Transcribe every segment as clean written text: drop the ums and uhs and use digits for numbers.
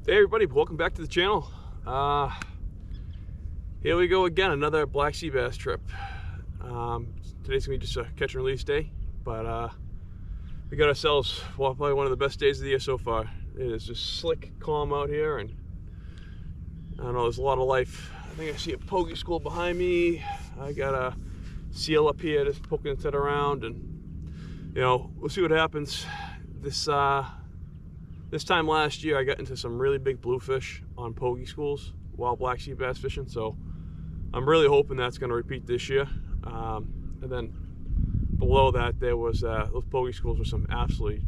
Hey everybody, welcome back to the channel. Here we go again, another Black Seabass trip. Today's gonna be just a catch and release day, but we got ourselves probably one of the best days of the year so far. It is just slick, calm out here, and I don't know, there's a lot of life. I think I see a pogie school behind me. I got a seal up here just poking its head around, and you know, we'll see what happens. This time last year, I got into some really big bluefish on pogie schools while black sea bass fishing, so I'm really hoping that's going to repeat this year. And then below that, there was those pogie schools were some absolutely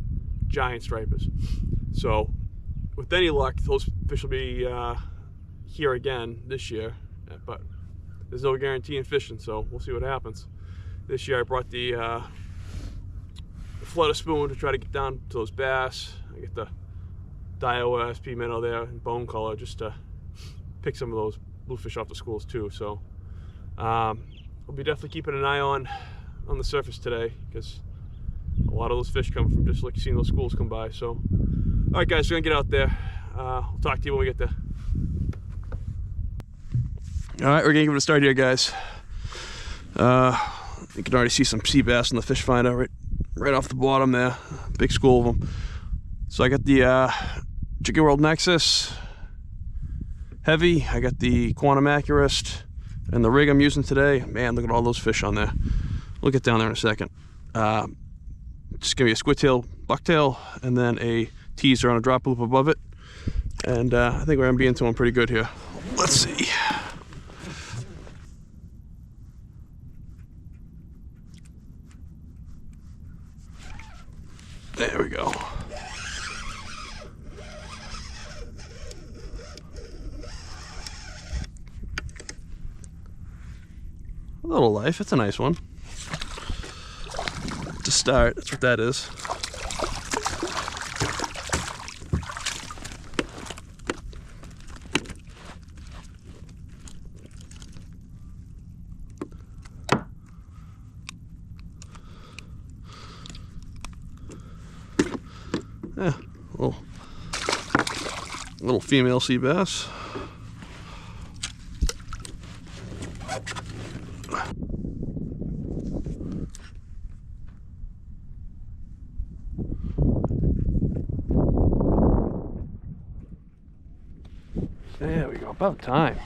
giant stripers. So with any luck, those fish will be here again this year, but there's no guarantee in fishing, so we'll see what happens. This year, I brought the flutter spoon to try to get down to those bass. I get the Dio SP minnow there in bone color just to pick some of those bluefish off the schools too. So we'll be definitely keeping an eye on the surface today, because a lot of those fish come from just like seeing those schools come by. So all right guys, we're gonna get out there. We'll talk to you when we get there. All right, we're gonna give it a start here, guys. You can already see some sea bass in the fish finder right off the bottom there. Big school of them. So I got the Chicken World Nexus Heavy, I got the Quantum Accurist, and the rig I'm using today. Man, look at all those fish on there. We'll get down there in a second. Just give me a squid tail, bucktail, and then a teaser on a drop loop above it. And I think we're gonna be into them pretty good here. Let's see. There we go. A little life, it's a nice one. To start, that's what that is. Yeah, little female sea bass. There we go, about time.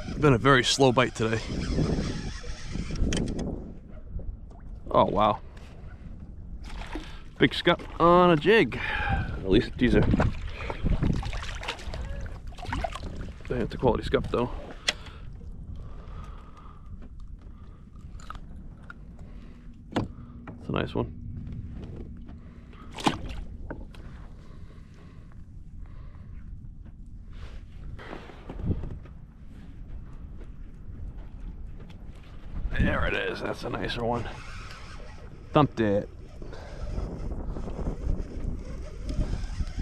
It's been a very slow bite today. Oh wow. Big scup on a jig. At least a teaser. It's a quality scup though. It's a nice one. There it is, that's a nicer one. Thumped it.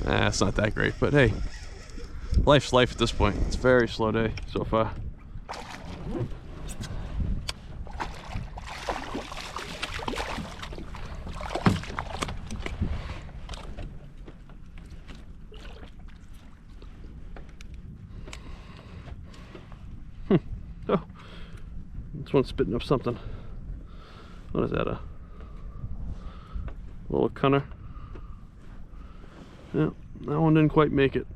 It's not that great, but hey, life's life at this point. It's a very slow day so far. Oh, this one's spitting up something. What is that, a little cunner? Yeah, that one didn't quite make it,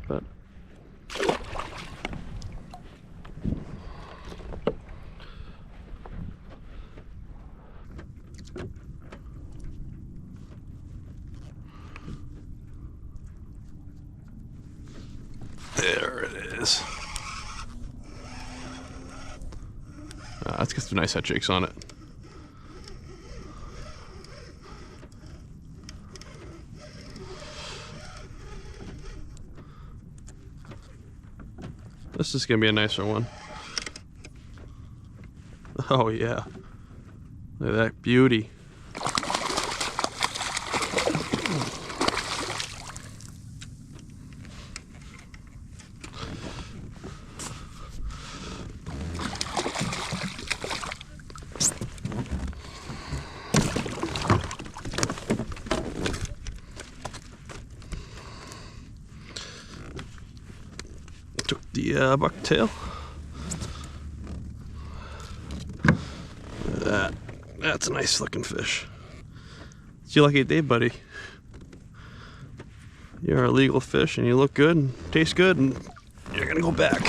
but there it is. Let's get some nice head shakes on it. This is gonna be a nicer one. Oh yeah. Look at that beauty. bucktail. That's a nice looking fish. It's your lucky day, buddy. You're a legal fish and you look good and taste good and you're gonna go back.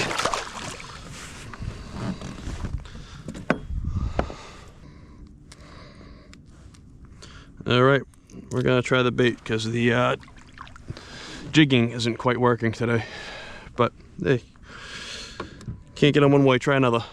Alright, we're gonna try the bait because the jigging isn't quite working today. But hey, can't get on one way, try another.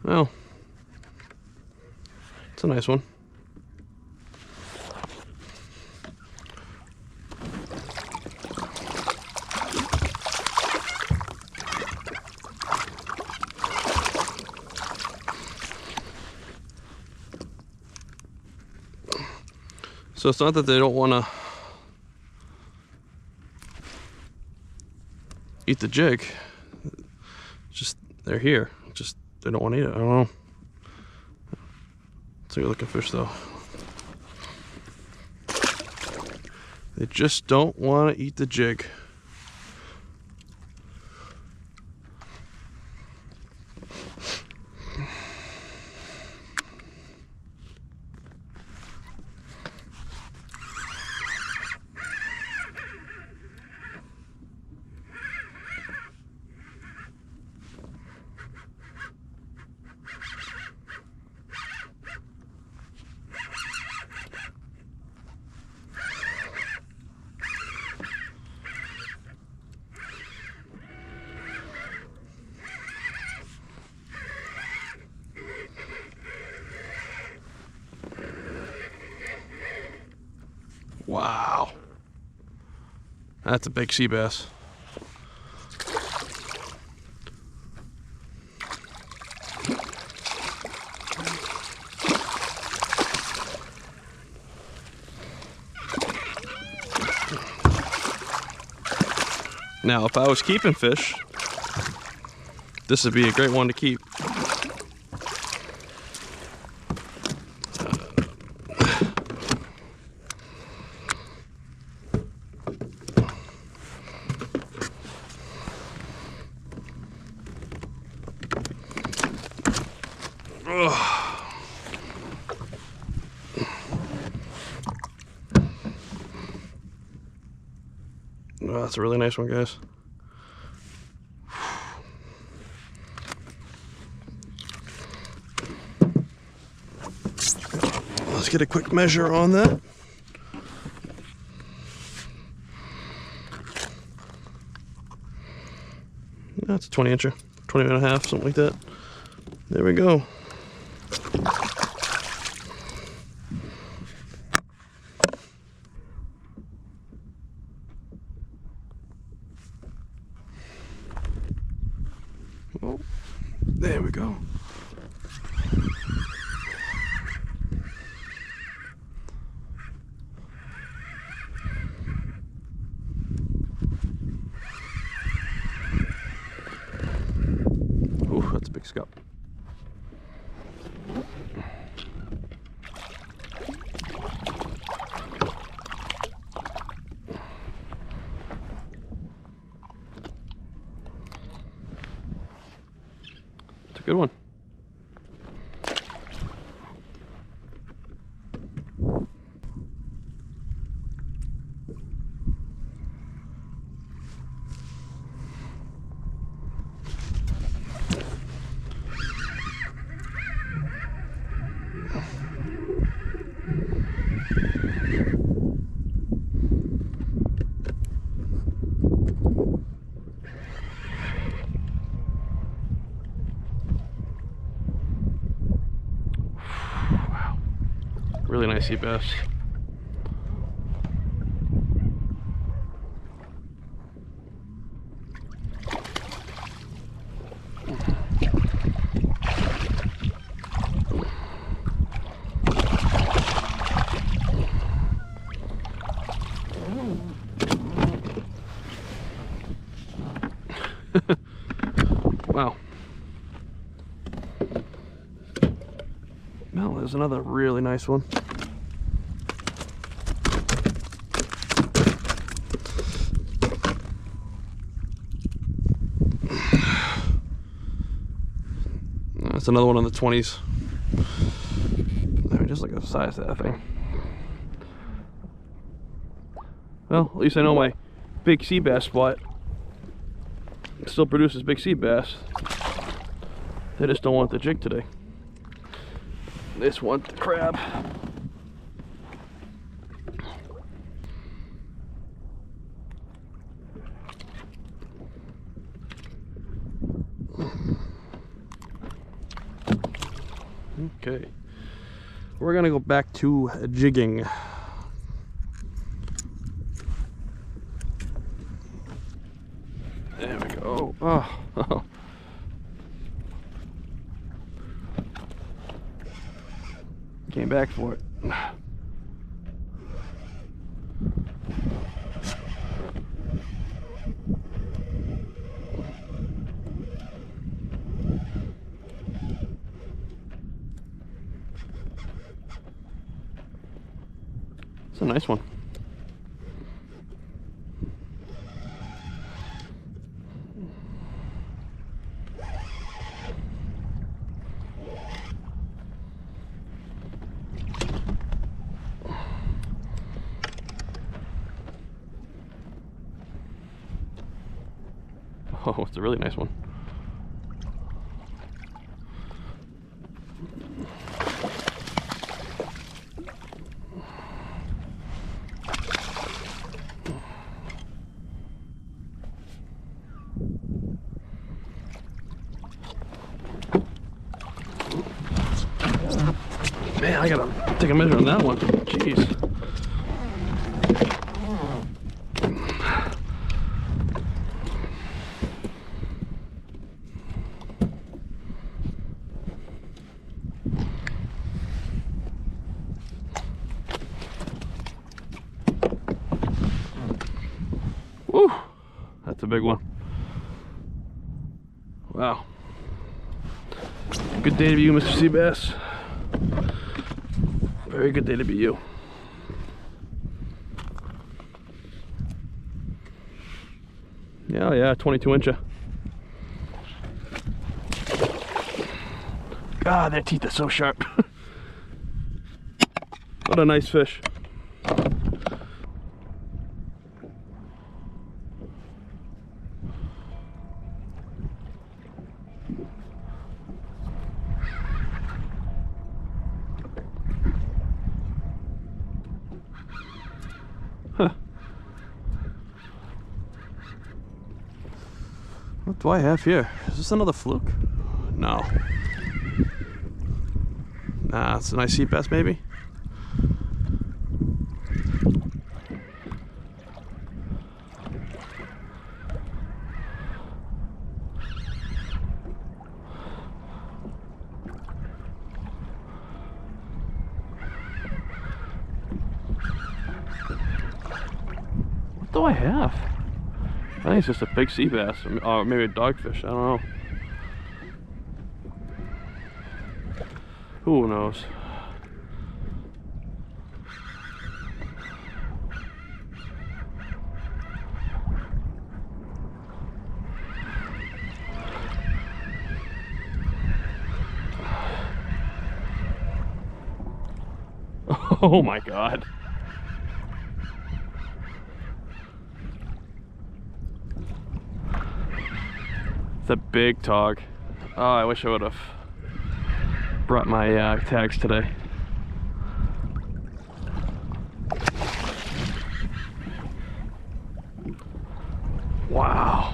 Well, it's a nice one. So it's not that they don't want to eat the jig, just they're here, just they don't want to eat it. I don't know. It's a good looking fish though. They just don't want to eat the jig. Wow, that's a big sea bass. Now, if I was keeping fish, this would be a great one to keep. Oh, that's a really nice one, guys. Let's get a quick measure on that. That's a 20-incher, 20 and a half, something like that. There we go. Oh, there we go. Ooh, that's a big scup. It's a good one. Really nice sea bass. No, there's another really nice one. That's another one in the 20s. Let me just look at the size of that thing. Well, at least I know my big sea bass spot still produces big sea bass. They just don't want the jig today. They just want the crab. Okay, we're gonna go back to jigging. There we go. Oh. Came back for it. It's a nice one. Oh, it's a really nice one. Man, I gotta take a measure on that one. Jeez. Woo! That's a big one. Wow. Good day to be you, Mr. Seabass. Very good day to be you. Yeah, 22 incher. God, their teeth are so sharp. What a nice fish. Huh. What do I have here? Is this another fluke? No. Nah, it's a nice sea bass maybe. What do I have? I think it's just a big sea bass, or maybe a dogfish, I don't know. Who knows? Oh my God. It's a big tog. Oh, I wish I would have brought my tags today. Wow.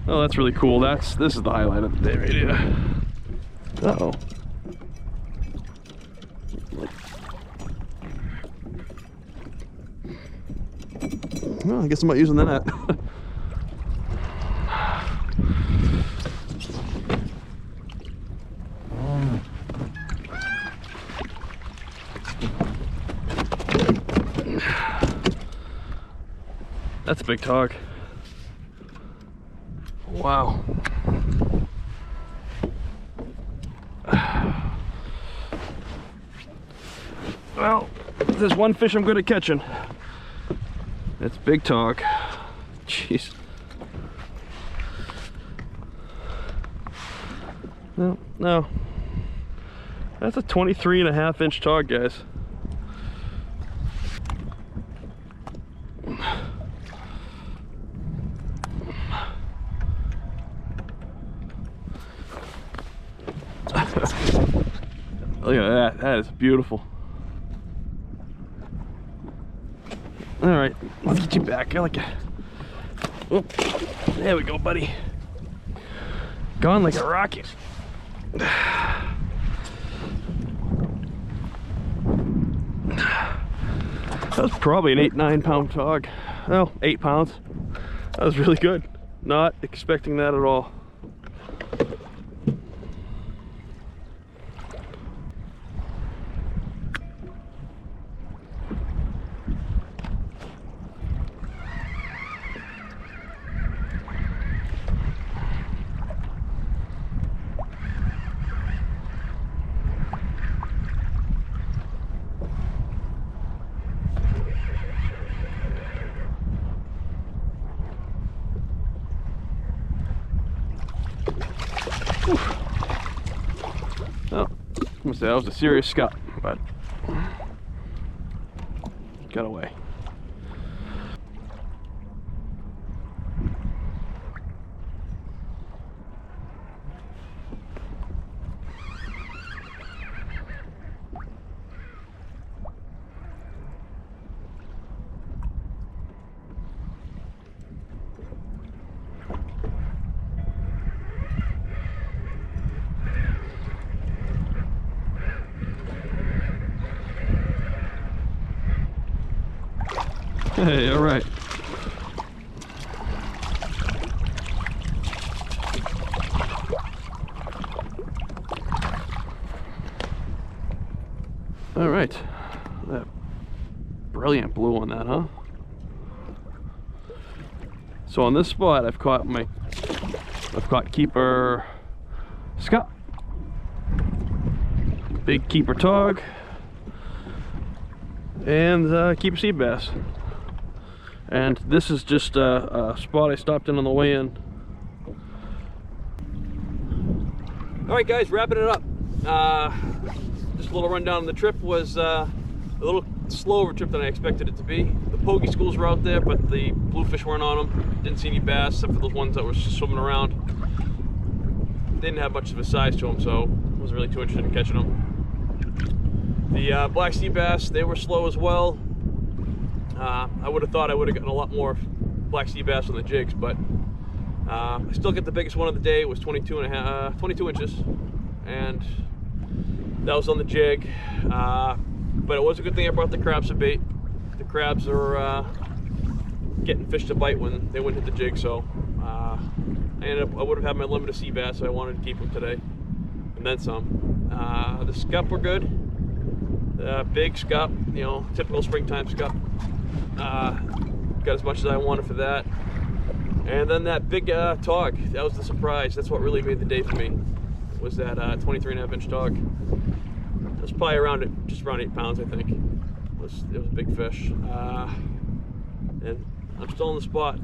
Oh, that's really cool. This is the highlight of the day right here. Uh-oh. Well, I guess I'm not using the net. That's a big tog. Wow. Well, there's one fish I'm good at catching. It's big tog. Jeez. No. That's a 23.5-inch tog, guys. Look at that. That is beautiful. All right, let's get you back. I like it. Oh, there we go, buddy. Gone like a rocket. That was probably an 8-9 pound tog. Well, 8 pounds. That was really good. Not expecting that at all. Well, I'm gonna say that was a serious scup, but got away. Hey, all right. All right. That brilliant blue on that, huh? So on this spot, I've caught keeper scup, big keeper tog, and keeper sea bass. And this is just a spot I stopped in on the way in. All right, guys, wrapping it up. Just a little rundown on the trip. Was a little slower trip than I expected it to be. The pogie schools were out there, but the bluefish weren't on them. Didn't see any bass except for those ones that were swimming around. Didn't have much of a size to them, so wasn't really too interested in catching them. The Black Seabass, they were slow as well. I would have thought I would have gotten a lot more Black Seabass on the jigs, but I still get the biggest one of the day. It was 22 inches, and that was on the jig. But it was a good thing I brought the crabs to bait. The crabs are getting fish to bite when they wouldn't hit the jig, so I would have had my limit of sea bass, so I wanted to keep them today, and then some. The scup were good. Big scup, you know, typical springtime scup. Got as much as I wanted for that. And then that big tog, that was the surprise. That's what really made the day for me, was that 23.5-inch tog. It was probably just around 8 pounds, I think. It was a big fish. And I'm still on spot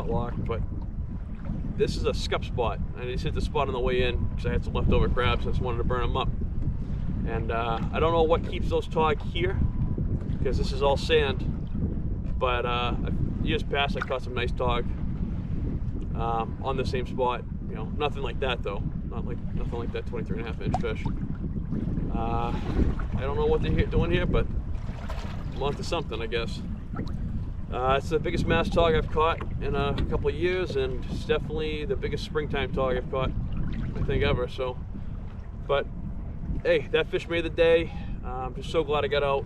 lock, but this is a scup spot. I just hit the spot on the way in because I had some leftover crabs. I just wanted to burn them up. And I don't know what keeps those tog here, because this is all sand. But years past, I caught some nice tog on the same spot. You know, nothing like that though. Nothing like that 23.5-inch fish. I don't know what they're doing here, but I'm on to something, I guess. It's the biggest mass tog I've caught in a couple of years, and it's definitely the biggest springtime tog I've caught, I think, ever. So, but hey, that fish made the day. I'm just so glad I got out.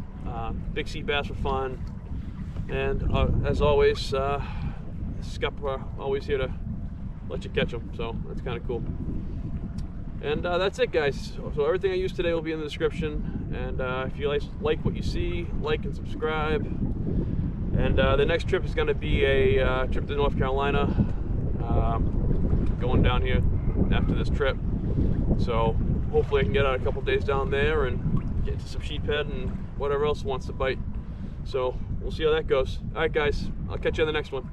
Big sea bass were fun, and as always, scup are always here to let you catch them, so that's kind of cool. And that's it, guys. So everything I used today will be in the description, and if you like what you see, like and subscribe, And the next trip is going to be a trip to North Carolina, going down here after this trip. So hopefully I can get out a couple days down there and get to some sheephead and whatever else wants to bite. So we'll see how that goes. All right, guys, I'll catch you on the next one.